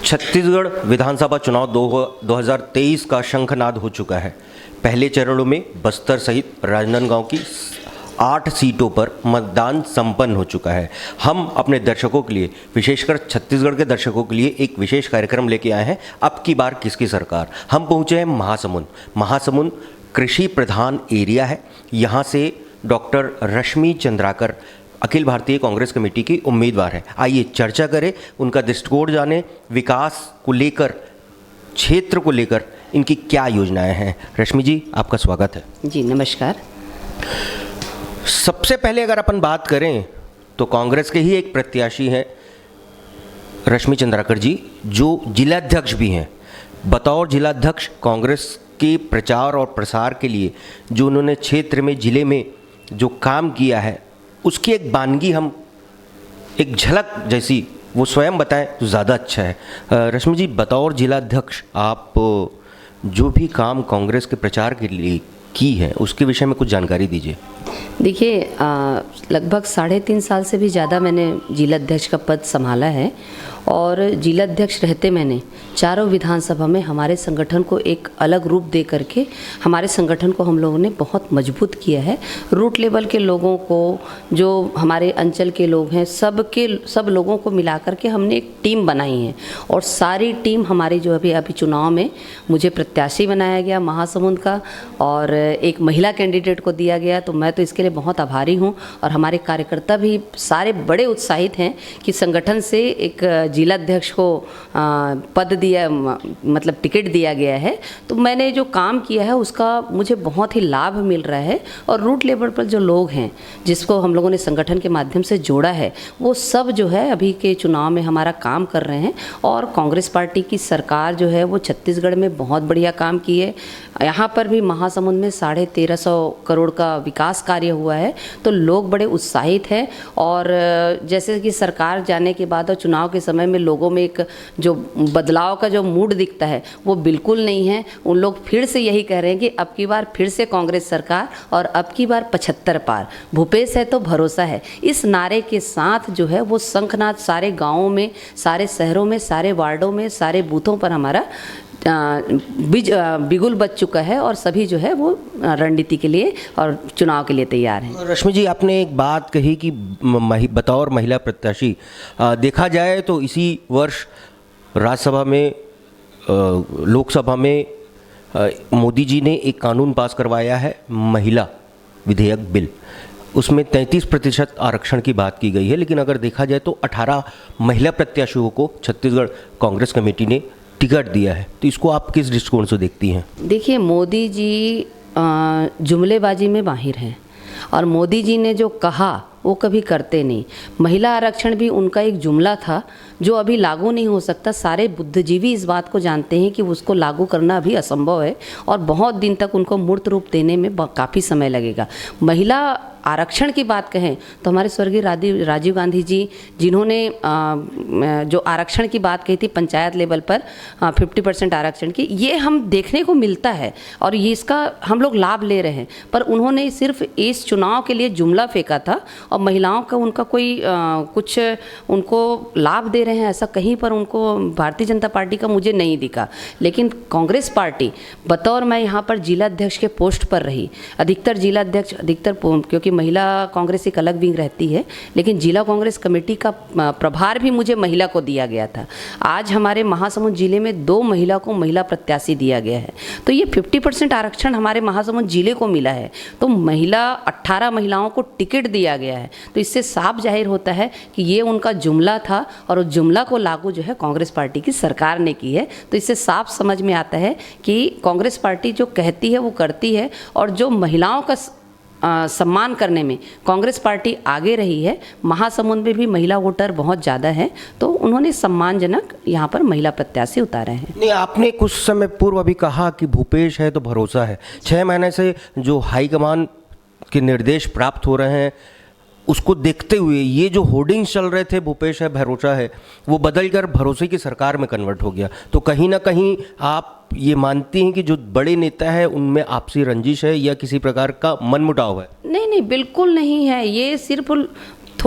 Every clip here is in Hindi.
छत्तीसगढ़ विधानसभा चुनाव 2023 का शंखनाद हो चुका है। पहले चरणों में बस्तर सहित राजनांदगांव की 8 सीटों पर मतदान संपन्न हो चुका है। हम अपने दर्शकों के लिए, विशेषकर छत्तीसगढ़ के दर्शकों के लिए एक विशेष कार्यक्रम लेके आए हैं, अब की बार किसकी सरकार। हम पहुंचे हैं महासमुंद कृषि प्रधान एरिया है। यहाँ से डॉक्टर रश्मि चंद्राकर अखिल भारतीय कांग्रेस कमेटी की उम्मीदवार है। आइए चर्चा करें, उनका दृष्टिकोण जाने, विकास को लेकर, क्षेत्र को लेकर इनकी क्या योजनाएं हैं। रश्मि जी, आपका स्वागत है। जी नमस्कार। सबसे पहले अगर अपन बात करें तो कांग्रेस के ही एक प्रत्याशी हैं रश्मि चंद्राकर जी, जो जिलाध्यक्ष भी हैं। बतौर जिलाध्यक्ष कांग्रेस के प्रचार और प्रसार के लिए जो उन्होंने क्षेत्र में, जिले में जो काम किया है, उसकी एक वानगी, हम एक झलक जैसी वो स्वयं बताएं तो ज़्यादा अच्छा है। रश्मि जी, बतौर जिलाध्यक्ष आप जो भी काम कांग्रेस के प्रचार के लिए की है, उसके विषय में कुछ जानकारी दीजिए। देखिए, लगभग 3.5 साल से भी ज़्यादा मैंने जिलाध्यक्ष का पद संभाला है और जिलाध्यक्ष रहते मैंने चारों विधानसभा में हमारे संगठन को एक अलग रूप दे करके हमारे संगठन को हम लोगों ने बहुत मजबूत किया है। रूट लेवल के लोगों को, जो हमारे अंचल के लोग हैं, सब लोगों को मिला करके हमने एक टीम बनाई है और सारी टीम हमारी जो अभी चुनाव में मुझे प्रत्याशी बनाया गया महासमुंद का और एक महिला कैंडिडेट को दिया गया, तो मैं तो इसके लिए बहुत आभारी हूँ। और हमारे कार्यकर्ता भी सारे बड़े उत्साहित हैं कि संगठन से एक जिलाध्यक्ष को पद दिया, मतलब टिकट दिया गया है। तो मैंने जो काम किया है उसका मुझे बहुत ही लाभ मिल रहा है और रूट लेवल पर जो लोग हैं जिसको हम लोगों ने संगठन के माध्यम से जोड़ा है, वो सब जो है अभी के चुनाव में हमारा काम कर रहे हैं। और कांग्रेस पार्टी की सरकार जो है वो छत्तीसगढ़ में बहुत बढ़िया काम की है। यहाँ पर भी महासमुंद में 1350 करोड़ का विकास कार्य हुआ है, तो लोग बड़े उत्साहित हैं। और जैसे कि सरकार जाने के बाद और चुनाव के समय में लोगों में एक जो बदलाव का जो मूड दिखता है वो बिल्कुल नहीं है। उन लोग फिर से यही कह रहे हैं कि अब की बार फिर से कांग्रेस सरकार और अब की बार 75 पार, भूपेश है तो भरोसा है। इस नारे के साथ जो है वो शंखनाद सारे गाँवों में, सारे शहरों में, सारे वार्डों में, सारे बूथों पर हमारा बिगुल बच चुका है और सभी जो है वो रणनीति के लिए और चुनाव के लिए तैयार हैं। रश्मि जी, आपने एक बात कही कि बतौर महिला प्रत्याशी देखा जाए तो इसी वर्ष राज्यसभा में, लोकसभा में मोदी जी ने एक कानून पास करवाया है, महिला विधेयक बिल। उसमें 33% आरक्षण की बात की गई है, लेकिन अगर देखा जाए तो 18 महिला प्रत्याशियों को छत्तीसगढ़ कांग्रेस कमेटी ने टिकट दिया है। तो इसको आप किस दृष्टिकोण से देखती हैं? देखिए, मोदी जी जुमलेबाजी में माहिर हैं और मोदी जी ने जो कहा वो कभी करते नहीं। महिला आरक्षण भी उनका एक जुमला था जो अभी लागू नहीं हो सकता। सारे बुद्धिजीवी इस बात को जानते हैं कि उसको लागू करना अभी असंभव है और बहुत दिन तक उनको मूर्त रूप देने में काफ़ी समय लगेगा। महिला आरक्षण की बात कहें तो हमारे स्वर्गीय राजीव गांधी जी, जिन्होंने जो आरक्षण की बात कही थी पंचायत लेवल पर 50% आरक्षण की, ये हम देखने को मिलता है और ये इसका हम लोग लाभ ले रहे हैं। पर उन्होंने सिर्फ इस चुनाव के लिए जुमला फेंका था और महिलाओं का उनका कोई कुछ उनको लाभ दे रहे हैं ऐसा कहीं पर उनको भारतीय जनता पार्टी का मुझे नहीं दिखा। लेकिन कांग्रेस पार्टी, बतौर मैं यहाँ पर जिलाध्यक्ष के पोस्ट पर रही, क्योंकि महिला कांग्रेस एक अलग विंग रहती है, लेकिन जिला कांग्रेस कमेटी का प्रभार भी मुझे महिला को दिया गया था। आज हमारे महासमुंद जिले में 2 महिला को महिला प्रत्याशी दिया गया है, तो ये 50% आरक्षण हमारे महासमुंद जिले को मिला है। तो 18 महिलाओं को टिकट दिया गया है, तो इससे साफ जाहिर होता है कि ये उनका जुमला था और उस जुमला को लागू जो है कांग्रेस पार्टी की सरकार ने की है। तो इससे साफ समझ में आता है कि कांग्रेस पार्टी जो कहती है वो करती है और जो महिलाओं का सम्मान करने में कांग्रेस पार्टी आगे रही है। महासमुंद में भी महिला वोटर बहुत ज़्यादा हैं, तो उन्होंने सम्मानजनक यहाँ पर महिला प्रत्याशी उतारे हैं। नहीं, आपने कुछ समय पूर्व अभी कहा कि भूपेश है तो भरोसा है। 6 महीने से जो हाईकमान के निर्देश प्राप्त हो रहे हैं, उसको देखते हुए ये जो होर्डिंग्स चल रहे थे भूपेश है भरोसा है, वो बदलकर भरोसे की सरकार में कन्वर्ट हो गया। तो कहीं ना कहीं आप ये मानती हैं कि जो बड़े नेता है उनमें आपसी रंजिश है या किसी प्रकार का मनमुटाव है? नहीं, बिल्कुल नहीं है। ये सिर्फ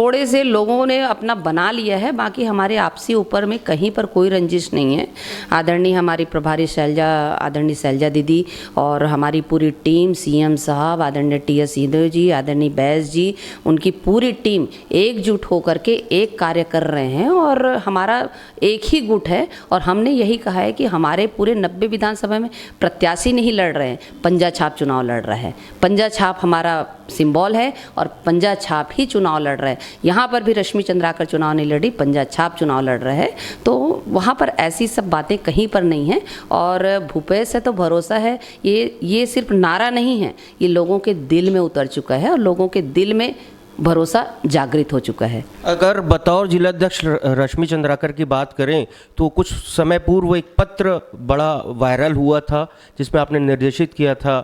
थोड़े से लोगों ने अपना बना लिया है, बाकी हमारे आपसी ऊपर में कहीं पर कोई रंजिश नहीं है। आदरणीय हमारी प्रभारी आदरणीय शैलजा दीदी और हमारी पूरी टीम, सीएम साहब, आदरणीय टीएस सिंहदेव जी, आदरणीय बैस जी, उनकी पूरी टीम एकजुट होकर के एक कार्य कर रहे हैं और हमारा एक ही गुट है। और हमने यही कहा है कि हमारे पूरे 90 विधानसभा में प्रत्याशी नहीं लड़ रहे हैं, पंजा छाप चुनाव लड़ रहा है। पंजा छाप हमारा सिंबल है और पंजा छाप ही चुनाव लड़ रहा है। यहाँ पर भी रश्मि चंद्राकर चुनाव नहीं लड़ी, पंजा छाप चुनाव लड़ रहा है। तो वहाँ पर ऐसी सब बातें कहीं पर नहीं हैं। और भूपेश से तो भरोसा है, ये सिर्फ नारा नहीं है, ये लोगों के दिल में उतर चुका है और लोगों के दिल में भरोसा जागृत हो चुका है। अगर बतौर जिलाध्यक्ष रश्मि चंद्राकर की बात करें तो कुछ समय पूर्व एक पत्र बड़ा वायरल हुआ था जिसमें आपने निर्देशित किया था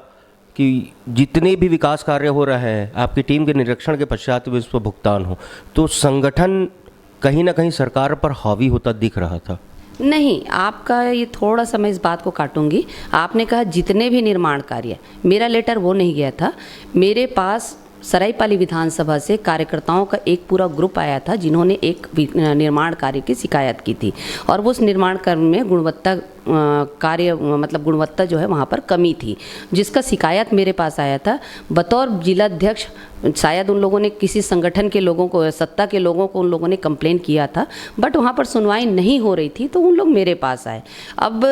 कि जितने भी विकास कार्य हो रहे हैं आपकी टीम के निरीक्षण के पश्चात भी इस पर भुगतान हो, तो संगठन कहीं ना कहीं सरकार पर हावी होता दिख रहा था। नहीं, आपका ये थोड़ा सा मैं इस बात को काटूंगी। आपने कहा जितने भी निर्माण कार्य, मेरा लेटर वो नहीं गया था। मेरे पास सरायपाली विधानसभा से कार्यकर्ताओं का एक पूरा ग्रुप आया था जिन्होंने एक निर्माण कार्य की शिकायत की थी और उस निर्माण कार्य में गुणवत्ता गुणवत्ता जो है वहाँ पर कमी थी, जिसका शिकायत मेरे पास आया था। बतौर जिलाध्यक्ष शायद उन लोगों ने किसी संगठन के लोगों को, सत्ता के लोगों को उन लोगों ने कंप्लेन किया था, बट वहाँ पर सुनवाई नहीं हो रही थी तो उन लोग मेरे पास आए। अब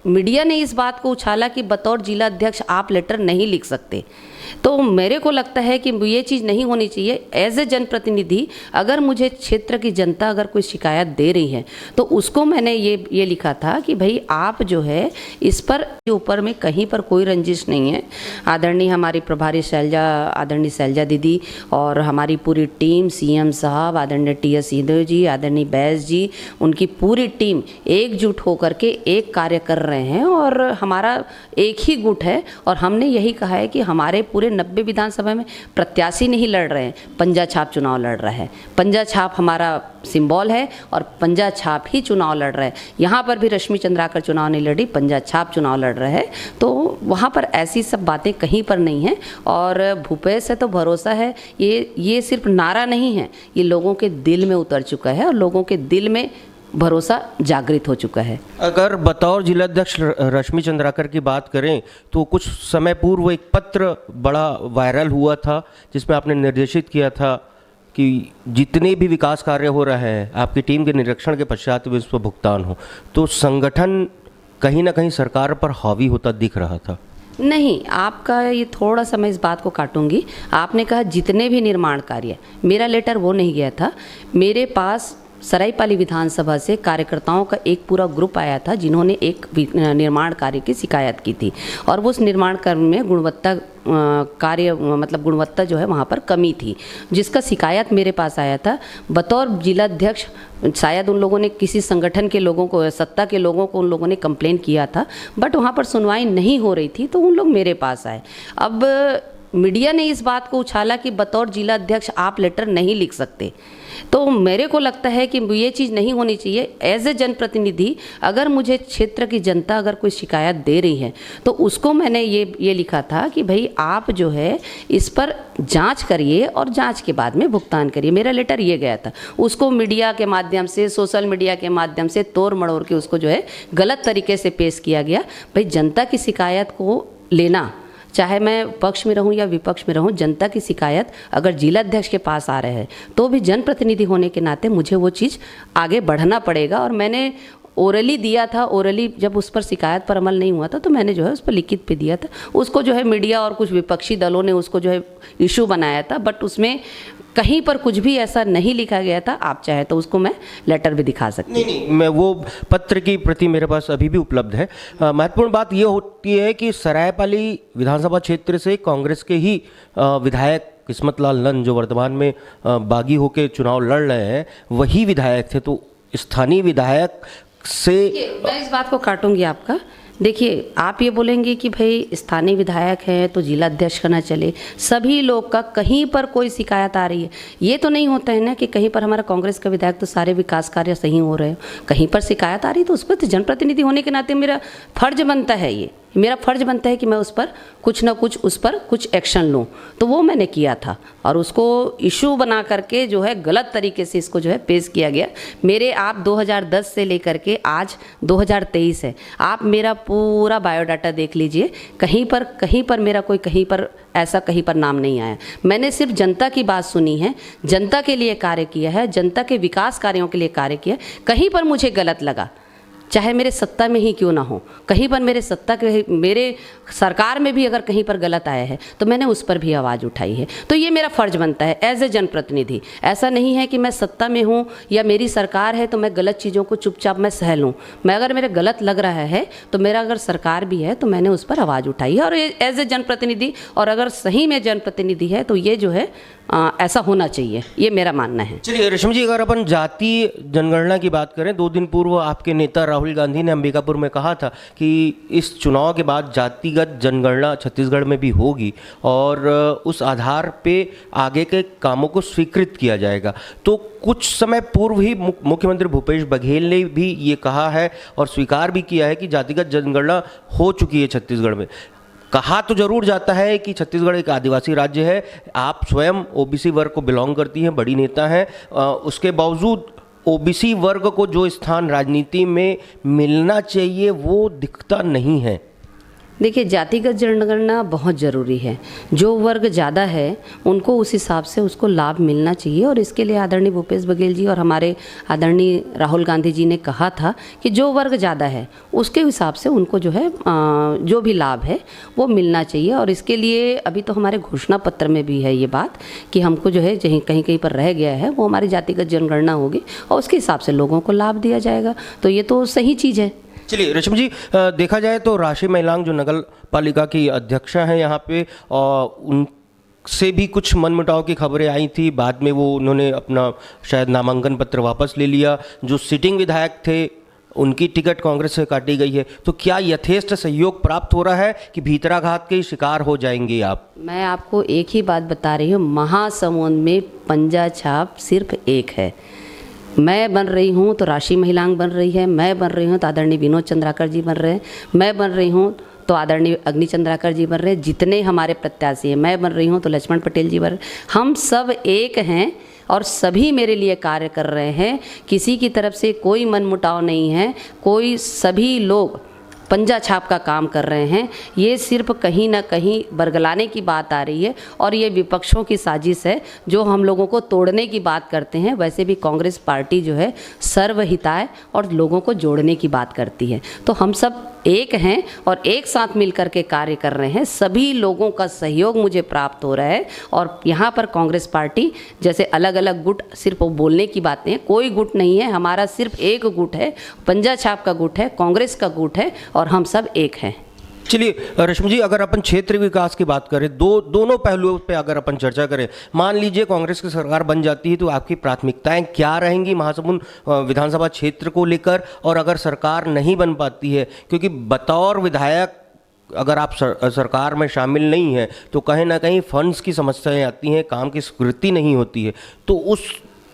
मीडिया ने इस बात को उछाला कि बतौर जिलाध्यक्ष आप लेटर नहीं लिख सकते, तो मेरे को लगता है कि ये चीज़ नहीं होनी चाहिए। एज ए जनप्रतिनिधि अगर मुझे क्षेत्र की जनता अगर कोई शिकायत दे रही है तो उसको मैंने ये लिखा था कि भाई आप जो है इस पर ऊपर में कहीं पर कोई रंजिश नहीं है। आदरणीय हमारी प्रभारी आदरणीय शैलजा दीदी और हमारी पूरी टीम, सीएम साहब, आदरणीय टीएस सिंहदेव जी, आदरणीय बैस जी, उनकी पूरी टीम एकजुट होकर के एक कार्य कर रहे हैं और हमारा एक ही गुट है। और हमने यही कहा है कि हमारे पूरे 90 विधानसभा में प्रत्याशी नहीं लड़ रहे हैं, पंजा छाप चुनाव लड़ रहा है। पंजा छाप हमारा सिंबल है और पंजा छाप ही चुनाव लड़ रहा है। यहाँ पर भी रश्मि चंद्राकर चुनाव नहीं लड़ी, पंजा छाप चुनाव लड़ रहा है। तो वहाँ पर ऐसी सब बातें कहीं पर नहीं हैं। और भूपेश से तो भरोसा है, ये सिर्फ नारा नहीं है, ये लोगों के दिल में उतर चुका है और लोगों के दिल में भरोसा जागृत हो चुका है। अगर बतौर जिलाध्यक्ष रश्मि चंद्राकर की बात करें तो कुछ समय पूर्व एक पत्र बड़ा वायरल हुआ था जिसमें आपने निर्देशित किया था कि जितने भी विकास कार्य हो रहे हैं आपकी टीम के निरीक्षण के पश्चात भी इस पर भुगतान हो, तो संगठन कहीं ना कहीं सरकार पर हावी होता दिख रहा था। नहीं, आपका ये थोड़ा सा मैं इस बात को काटूंगी। आपने कहा जितने भी निर्माण कार्य, मेरा लेटर वो नहीं गया था। मेरे पास सरायपाली विधानसभा से कार्यकर्ताओं का एक पूरा ग्रुप आया था जिन्होंने एक निर्माण कार्य की शिकायत की थी और उस निर्माण कार्य में गुणवत्ता जो है वहाँ पर कमी थी, जिसका शिकायत मेरे पास आया था। बतौर जिलाध्यक्ष शायद उन लोगों ने किसी संगठन के लोगों को, सत्ता के लोगों को उन लोगों ने कंप्लेन किया था, बट वहाँ पर सुनवाई नहीं हो रही थी तो उन लोग मेरे पास आए। अब मीडिया ने इस बात को उछाला कि बतौर जिलाध्यक्ष आप लेटर नहीं लिख सकते, तो मेरे को लगता है कि ये चीज़ नहीं होनी चाहिए। एज ए जनप्रतिनिधि अगर मुझे क्षेत्र की जनता अगर कोई शिकायत दे रही है तो उसको मैंने ये लिखा था कि भाई आप जो है इस पर जांच करिए और जांच के बाद में भुगतान करिए। मेरा लेटर ये गया था। उसको मीडिया के माध्यम से, सोशल मीडिया के माध्यम से तोड़ मड़ोड़ के उसको जो है गलत तरीके से पेश किया गया। भाई जनता की शिकायत को लेना, चाहे मैं पक्ष में रहूं या विपक्ष में रहूं, जनता की शिकायत अगर जिलाध्यक्ष के पास आ रहे हैं तो भी जनप्रतिनिधि होने के नाते मुझे वो चीज़ आगे बढ़ना पड़ेगा। और मैंने ओरली दिया था, ओरली जब उस पर शिकायत पर अमल नहीं हुआ था तो मैंने जो है उस पर लिखित पे दिया था। उसको जो है मीडिया और कुछ विपक्षी दलों ने उसको जो है इशू बनाया था, बट उसमें कहीं पर कुछ भी ऐसा नहीं लिखा गया था। आप चाहे तो उसको मैं लेटर भी दिखा सकती हूँ। नहीं, मैं वो पत्र की प्रति मेरे पास अभी भी उपलब्ध है। महत्वपूर्ण बात ये होती है कि सरायपाली विधानसभा क्षेत्र से कांग्रेस के ही विधायक किस्मत लाल नंद, जो वर्तमान में बागी होकर चुनाव लड़ रहे हैं, वही विधायक थे। तो स्थानीय विधायक से मैं इस बात को काटूंगी आपका। देखिए, आप ये बोलेंगे कि भाई स्थानीय विधायक हैं तो जिला अध्यक्ष का ना चले, सभी लोग का कहीं पर कोई शिकायत आ रही है, ये तो नहीं होता है ना कि कहीं पर हमारा कांग्रेस का विधायक तो सारे विकास कार्य सही हो रहे हो, कहीं पर शिकायत आ रही तो उस पर तो जनप्रतिनिधि होने के नाते मेरा फर्ज बनता है ये मेरा फ़र्ज़ बनता है कि मैं उस पर कुछ ना कुछ उस पर कुछ एक्शन लूँ, तो वो मैंने किया था और उसको इशू बना करके जो है गलत तरीके से इसको जो है पेश किया गया। मेरे आप 2010 से लेकर के आज 2023 है, आप मेरा पूरा बायोडाटा देख लीजिए, कहीं पर मेरा कोई कहीं पर ऐसा कहीं पर नाम नहीं आया। मैंने सिर्फ जनता की बात सुनी है, जनता के लिए कार्य किया है, जनता के विकास कार्यों के लिए कार्य किया। कहीं पर मुझे गलत लगा, चाहे मेरे सत्ता में ही क्यों ना हो, कहीं पर मेरे सरकार में भी अगर कहीं पर गलत आया है तो मैंने उस पर भी आवाज़ उठाई है। तो ये मेरा फ़र्ज़ बनता है एज ए जनप्रतिनिधि। ऐसा नहीं है कि मैं सत्ता में हूँ या मेरी सरकार है तो मैं गलत चीज़ों को चुपचाप मैं सह लूँ। मैं अगर मेरे गलत लग रहा है तो मेरा अगर सरकार भी है तो मैंने उस पर आवाज़ उठाई है और एज ए जनप्रतिनिधि, और अगर सही में जनप्रतिनिधि है तो ये जो है ऐसा होना चाहिए, ये मेरा मानना है। चलिए रेशम जी, अगर अपन जातीय जनगणना की बात करें, 2 दिन पूर्व आपके नेता राहुल गांधी ने अंबिकापुर में कहा था कि इस चुनाव के बाद जातिगत जनगणना छत्तीसगढ़ में भी होगी और उस आधार पे आगे के कामों को स्वीकृत किया जाएगा। तो कुछ समय पूर्व ही मुख्यमंत्री भूपेश बघेल ने भी ये कहा है और स्वीकार भी किया है कि जातिगत जनगणना हो चुकी है छत्तीसगढ़ में। कहा तो जरूर जाता है कि छत्तीसगढ़ एक आदिवासी राज्य है, आप स्वयं ओबीसी वर्ग को बिलोंग करती हैं, बड़ी नेता हैं, उसके बावजूद ओबीसी वर्ग को जो स्थान राजनीति में मिलना चाहिए वो दिखता नहीं है। देखिए, जातिगत जनगणना बहुत ज़रूरी है। जो वर्ग ज़्यादा है उनको उस हिसाब से उसको लाभ मिलना चाहिए और इसके लिए आदरणीय भूपेश बघेल जी और हमारे आदरणीय राहुल गांधी जी ने कहा था कि जो वर्ग ज़्यादा है उसके हिसाब से उनको जो है जो भी लाभ है वो मिलना चाहिए। और इसके लिए अभी तो हमारे घोषणा पत्र में भी है ये बात कि हमको जो है कहीं कहीं पर रह गया है वो हमारी जातिगत जनगणना होगी और उसके हिसाब से लोगों को लाभ दिया जाएगा। तो ये तो सही चीज़ है। चलिए रेशम जी, देखा जाए तो राशि महिलांग जो नगर पालिका की अध्यक्षा हैं यहाँ पे, उनसे भी कुछ मनमुटाव की खबरें आई थी। बाद में वो उन्होंने अपना शायद नामांकन पत्र वापस ले लिया। जो सिटिंग विधायक थे उनकी टिकट कांग्रेस से काटी गई है। तो क्या यथेष्ट सहयोग प्राप्त हो रहा है कि भीतराघात के शिकार हो जाएंगे आप? मैं आपको एक ही बात बता रही हूँ, महासमुंद में पंजा छाप सिर्फ एक है। मैं बन रही हूँ तो राशि महिलांग बन रही है, मैं बन रही हूँ तो आदरणीय विनोद चंद्राकर जी बन रहे हैं, मैं बन रही हूँ तो आदरणीय अग्नि चंद्राकर जी बन रहे हैं, जितने हमारे प्रत्याशी हैं, मैं बन रही हूँ तो लक्ष्मण पटेल जी बन रहे हैं। हम सब एक हैं और सभी मेरे लिए कार्य कर रहे हैं। किसी की तरफ से कोई मनमुटाव नहीं है, सभी लोग पंजा छाप का काम कर रहे हैं। ये सिर्फ कहीं ना कहीं बरगलाने की बात आ रही है और ये विपक्षों की साजिश है जो हम लोगों को तोड़ने की बात करते हैं। वैसे भी कांग्रेस पार्टी जो है सर्वहिताय और लोगों को जोड़ने की बात करती है। तो हम सब एक हैं और एक साथ मिलकर के कार्य कर रहे हैं। सभी लोगों का सहयोग मुझे प्राप्त हो रहा है और यहाँ पर कांग्रेस पार्टी जैसे अलग अलग गुट, सिर्फ वो बोलने की बातें हैं, कोई गुट नहीं है। हमारा सिर्फ एक गुट है, पंजा छाप का गुट है, कांग्रेस का गुट है और हम सब एक हैं। चलिए रश्मि जी, अगर अपन क्षेत्र विकास की बात करें, दोनों पहलुओं पे अगर अपन चर्चा करें, मान लीजिए कांग्रेस की सरकार बन जाती है तो आपकी प्राथमिकताएं क्या रहेंगी महासमुंद विधानसभा क्षेत्र को लेकर? और अगर सरकार नहीं बन पाती है, क्योंकि बतौर विधायक अगर आप सरकार में शामिल नहीं हैं तो कहीं ना कहीं फंड्स की समस्याएं आती हैं, काम की स्वीकृति नहीं होती है, तो उस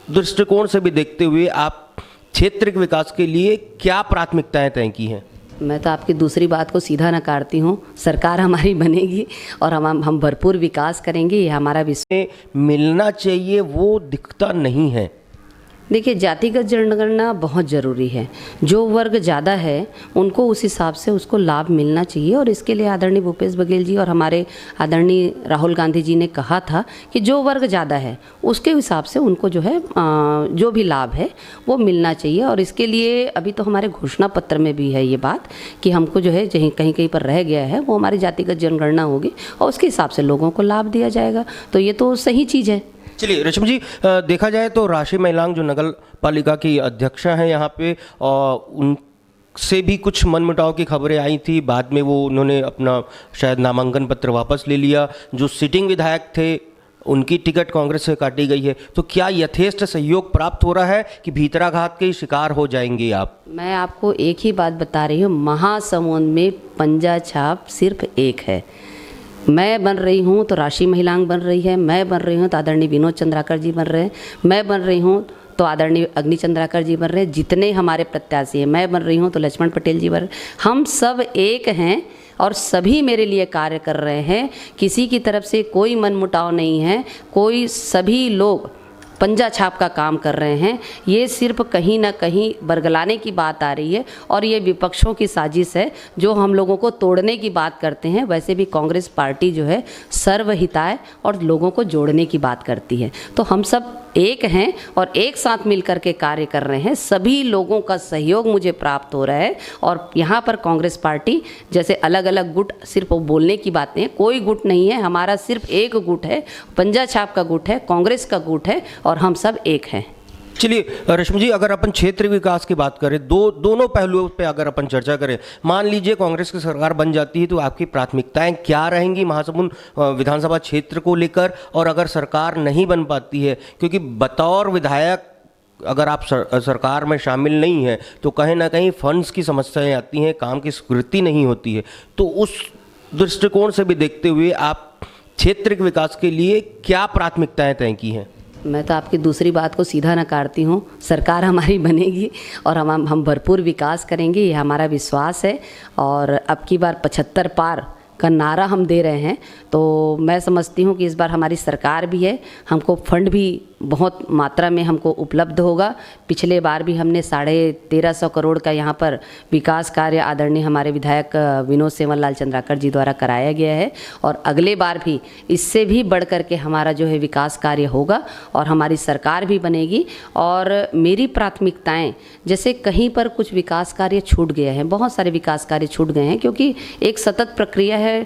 दृष्टिकोण से भी देखते हुए आप क्षेत्र के विकास के लिए क्या प्राथमिकताएं तय की हैं? मैं तो आपकी दूसरी बात को सीधा नकारती हूँ। सरकार हमारी बनेगी और हम भरपूर विकास करेंगे, ये हमारा विश्वास। मिलना चाहिए वो दिखता नहीं है। देखिए, जातिगत जनगणना बहुत ज़रूरी है। जो वर्ग ज़्यादा है उनको उस हिसाब से उसको लाभ मिलना चाहिए और इसके लिए आदरणीय भूपेश बघेल जी और हमारे आदरणीय राहुल गांधी जी ने कहा था कि जो वर्ग ज़्यादा है उसके हिसाब से उनको जो है जो भी लाभ है वो मिलना चाहिए। और इसके लिए अभी तो हमारे घोषणा पत्र में भी है ये बात कि हमको जो है कहीं कहीं पर रह गया है वो हमारी जातिगत जनगणना होगी और उसके हिसाब से लोगों को लाभ दिया जाएगा। तो ये तो सही चीज़ है। चलिए रेशम जी, देखा जाए तो राशि महिलांग जो नगर पालिका की अध्यक्षा हैं यहाँ पे, उनसे भी कुछ मनमुटाव की खबरें आई थी। बाद में वो उन्होंने अपना शायद नामांकन पत्र वापस ले लिया। जो सिटिंग विधायक थे उनकी टिकट कांग्रेस से काटी गई है। तो क्या यथेष्ट सहयोग प्राप्त हो रहा है कि भीतराघात के शिकार हो जाएंगे आप? मैं आपको एक ही बात बता रही हूँ, महासमुंद में पंजा छाप सिर्फ एक है। मैं बन रही हूँ तो राशि महिलांग बन रही है, मैं बन रही हूँ तो आदरणीय विनोद चंद्राकर जी बन रहे हैं, मैं बन रही हूँ तो आदरणीय अग्नि चंद्राकर जी बन रहे हैं, जितने हमारे प्रत्याशी हैं, मैं बन रही हूँ तो लक्ष्मण पटेल जी बन रहे हैं। हम सब एक हैं और सभी मेरे लिए कार्य कर रहे हैं। किसी की तरफ से कोई मनमुटाव नहीं है, कोई सभी लोग पंजा छाप का काम कर रहे हैं। ये सिर्फ कहीं ना कहीं बरगलाने की बात आ रही है और ये विपक्षों की साजिश है जो हम लोगों को तोड़ने की बात करते हैं। वैसे भी कांग्रेस पार्टी जो है सर्वहिताय और लोगों को जोड़ने की बात करती है। तो हम सब एक हैं और एक साथ मिलकर के कार्य कर रहे हैं। सभी लोगों का सहयोग मुझे प्राप्त हो रहा है और यहाँ पर कांग्रेस पार्टी जैसे अलग अलग गुट, सिर्फ वो बोलने की बातें हैं, कोई गुट नहीं है। हमारा सिर्फ एक गुट है, पंजा छाप का गुट है, कांग्रेस का गुट है और हम सब एक हैं। चलिए रश्मि जी, अगर अपन क्षेत्र विकास की बात करें, दोनों पहलुओं पे अगर अपन चर्चा करें, मान लीजिए कांग्रेस की सरकार बन जाती है तो आपकी प्राथमिकताएं क्या रहेंगी महासमुंद विधानसभा क्षेत्र को लेकर? और अगर सरकार नहीं बन पाती है, क्योंकि बतौर विधायक अगर आप सरकार में शामिल नहीं हैं तो कहीं ना कहीं फंड्स की समस्याएं आती हैं, काम की स्वीकृति नहीं होती है, तो उस दृष्टिकोण से भी देखते हुए आप क्षेत्र के विकास के लिए क्या प्राथमिकताएं तय की हैं? मैं तो आपकी दूसरी बात को सीधा नकारती हूँ। सरकार हमारी बनेगी और हम भरपूर विकास करेंगे, ये हमारा विश्वास है। और अब की बार 75 पार का नारा हम दे रहे हैं, तो मैं समझती हूँ कि इस बार हमारी सरकार भी है, हमको फंड भी बहुत मात्रा में हमको उपलब्ध होगा। पिछले बार भी हमने 1350 करोड़ का यहाँ पर विकास कार्य आदरणीय हमारे विधायक विनोद सेवनलाल चंद्राकर जी द्वारा कराया गया है और अगले बार भी इससे भी बढ़ कर के हमारा जो है विकास कार्य होगा और हमारी सरकार भी बनेगी। और मेरी प्राथमिकताएं, जैसे कहीं पर कुछ विकास कार्य छूट गए हैं, बहुत सारे विकास कार्य छूट गए हैं, क्योंकि एक सतत प्रक्रिया है,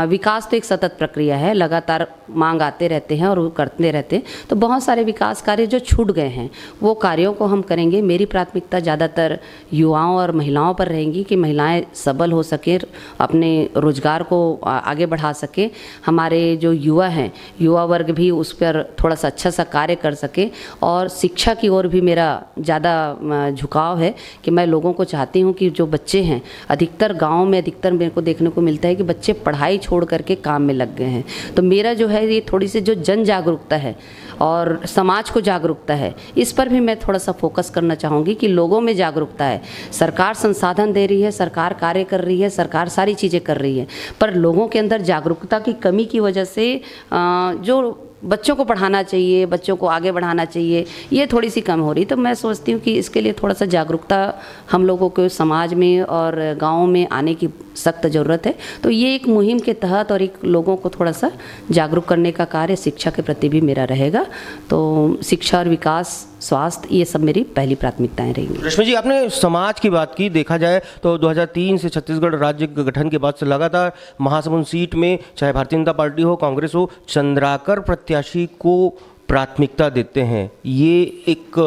विकास तो एक सतत प्रक्रिया है, लगातार मांग आते रहते हैं और वो करते रहते हैं। तो बहुत सारे विकास कार्य जो छूट गए हैं वो कार्यों को हम करेंगे। मेरी प्राथमिकता ज़्यादातर युवाओं और महिलाओं पर रहेंगी कि महिलाएं सबल हो सके, अपने रोजगार को आगे बढ़ा सके। हमारे जो युवा हैं, युवा वर्ग भी उस पर थोड़ा सा अच्छा सा कार्य कर सके। और शिक्षा की ओर भी मेरा ज़्यादा झुकाव है कि मैं लोगों को चाहती हूँ कि जो बच्चे हैं, अधिकतर गाँव में अधिकतर मेरे को देखने को मिलता है कि बच्चे पढ़ाई छोड़ करके काम में लग गए हैं। तो मेरा जो है ये थोड़ी सी जो जन जागरूकता है और समाज को जागरूकता है, इस पर भी मैं थोड़ा सा फोकस करना चाहूँगी कि लोगों में जागरूकता है। सरकार संसाधन दे रही है, सरकार कार्य कर रही है, सरकार सारी चीज़ें कर रही है, पर लोगों के अंदर जागरूकता की कमी की वजह से जो बच्चों को पढ़ाना चाहिए, बच्चों को आगे बढ़ाना चाहिए, ये थोड़ी सी कम हो रही। तो मैं सोचती हूँ कि इसके लिए थोड़ा सा जागरूकता हम लोगों को समाज में और गाँव में आने की सख्त ज़रूरत है। तो ये एक मुहिम के तहत और एक लोगों को थोड़ा सा जागरूक करने का कार्य शिक्षा के प्रति भी मेरा रहेगा। तो शिक्षा और विकास, स्वास्थ्य, ये सब मेरी पहली प्राथमिकताएं रहेंगी। रश्मि जी, आपने समाज की बात की, देखा जाए तो 2003 से छत्तीसगढ़ राज्य गठन के बाद से लगातार महासमुंद सीट में चाहे भारतीय जनता पार्टी हो, कांग्रेस हो, चंद्राकर प्रत्याशी को प्राथमिकता देते हैं। ये एक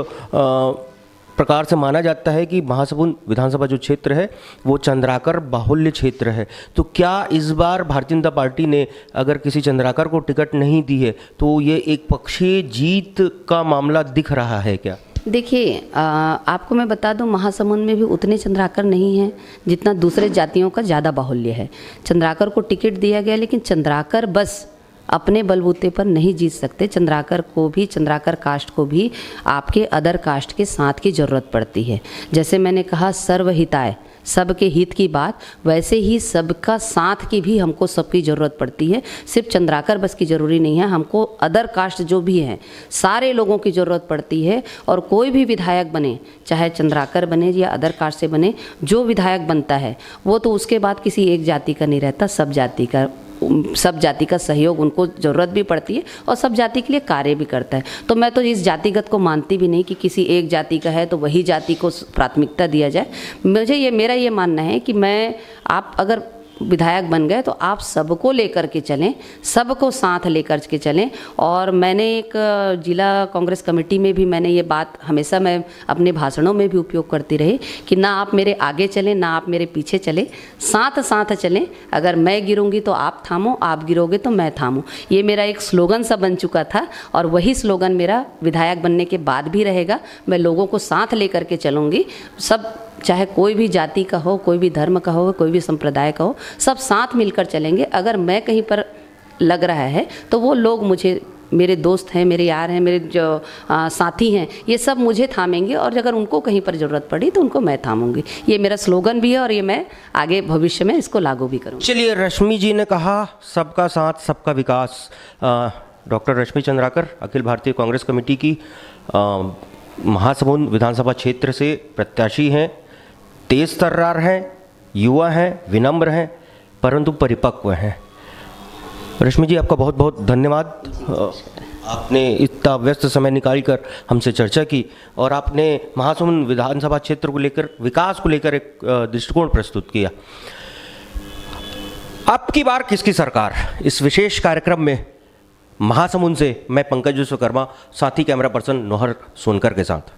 प्रकार से माना जाता है कि महासमुंद विधानसभा जो क्षेत्र है वो चंद्राकर बाहुल्य क्षेत्र है। तो क्या इस बार भारतीय जनता पार्टी ने अगर किसी चंद्राकर को टिकट नहीं दी है तो ये एक पक्षीय जीत का मामला दिख रहा है क्या? देखिए, आपको मैं बता दूं, महासमुंद में भी उतने चंद्राकर नहीं हैं जितना दूसरे जातियों का ज़्यादा बाहुल्य है। चंद्राकर को टिकट दिया गया, लेकिन चंद्राकर बस अपने बलबूते पर नहीं जीत सकते। चंद्राकर को भी, चंद्राकर कास्ट को भी आपके अदर कास्ट के साथ की ज़रूरत पड़ती है। जैसे मैंने कहा सर्वहिताय, सबके हित की बात, वैसे ही सबका साथ की भी हमको सबकी ज़रूरत पड़ती है। सिर्फ चंद्राकर बस की ज़रूरी नहीं है, हमको अदर कास्ट जो भी हैं सारे लोगों की ज़रूरत पड़ती है। और कोई भी विधायक बने, चाहे चंद्राकर बने या अदर कास्ट से बने, जो विधायक बनता है वो तो उसके बाद किसी एक जाति का नहीं रहता, सब जाति का सहयोग उनको ज़रूरत भी पड़ती है और सब जाति के लिए कार्य भी करता है। तो मैं तो इस जातिगत को मानती भी नहीं कि किसी एक जाति का है तो वही जाति को प्राथमिकता दिया जाए। मेरा ये मानना है कि आप अगर विधायक बन गए तो आप सबको लेकर के चलें, सबको साथ लेकर के चलें। और मैंने एक जिला कांग्रेस कमेटी में भी मैंने ये बात हमेशा मैं अपने भाषणों में भी उपयोग करती रही कि ना आप मेरे आगे चलें ना आप मेरे पीछे चलें, साथ साथ चलें। अगर मैं गिरूंगी तो आप थामो, आप गिरोगे तो मैं थामूं। ये मेरा एक स्लोगन सा बन चुका था और वही स्लोगन मेरा विधायक बनने के बाद भी रहेगा। मैं लोगों को साथ लेकर के चलूँगी, सब चाहे कोई भी जाति का हो, कोई भी धर्म का हो, कोई भी संप्रदाय का हो, सब साथ मिलकर चलेंगे। अगर मैं कहीं पर लग रहा है तो वो लोग मुझे मेरे दोस्त हैं, मेरे यार हैं, मेरे जो साथी हैं, ये सब मुझे थामेंगे और अगर उनको कहीं पर ज़रूरत पड़ी तो उनको मैं थामूंगी। ये मेरा स्लोगन भी है और ये मैं आगे भविष्य में इसको लागू भी करूँगी। चलिए, रश्मि जी ने कहा सबका साथ सबका विकास। डॉक्टर रश्मि चंद्राकर, अखिल भारतीय कांग्रेस कमेटी की महासमुंद विधानसभा क्षेत्र से प्रत्याशी हैं, तेज तर्रार हैं, युवा हैं, विनम्र हैं, परंतु परिपक्व हैं। रश्मि जी, आपका बहुत बहुत धन्यवाद। आपने इतना व्यस्त समय निकाल कर हमसे चर्चा की और आपने महासमुंद विधानसभा क्षेत्र को लेकर, विकास को लेकर एक दृष्टिकोण प्रस्तुत किया। अब की बार किसकी सरकार, इस विशेष कार्यक्रम में महासमुंद से मैं पंकज विश्वकर्मा, साथी कैमरा पर्सन नोहर सोनकर के साथ।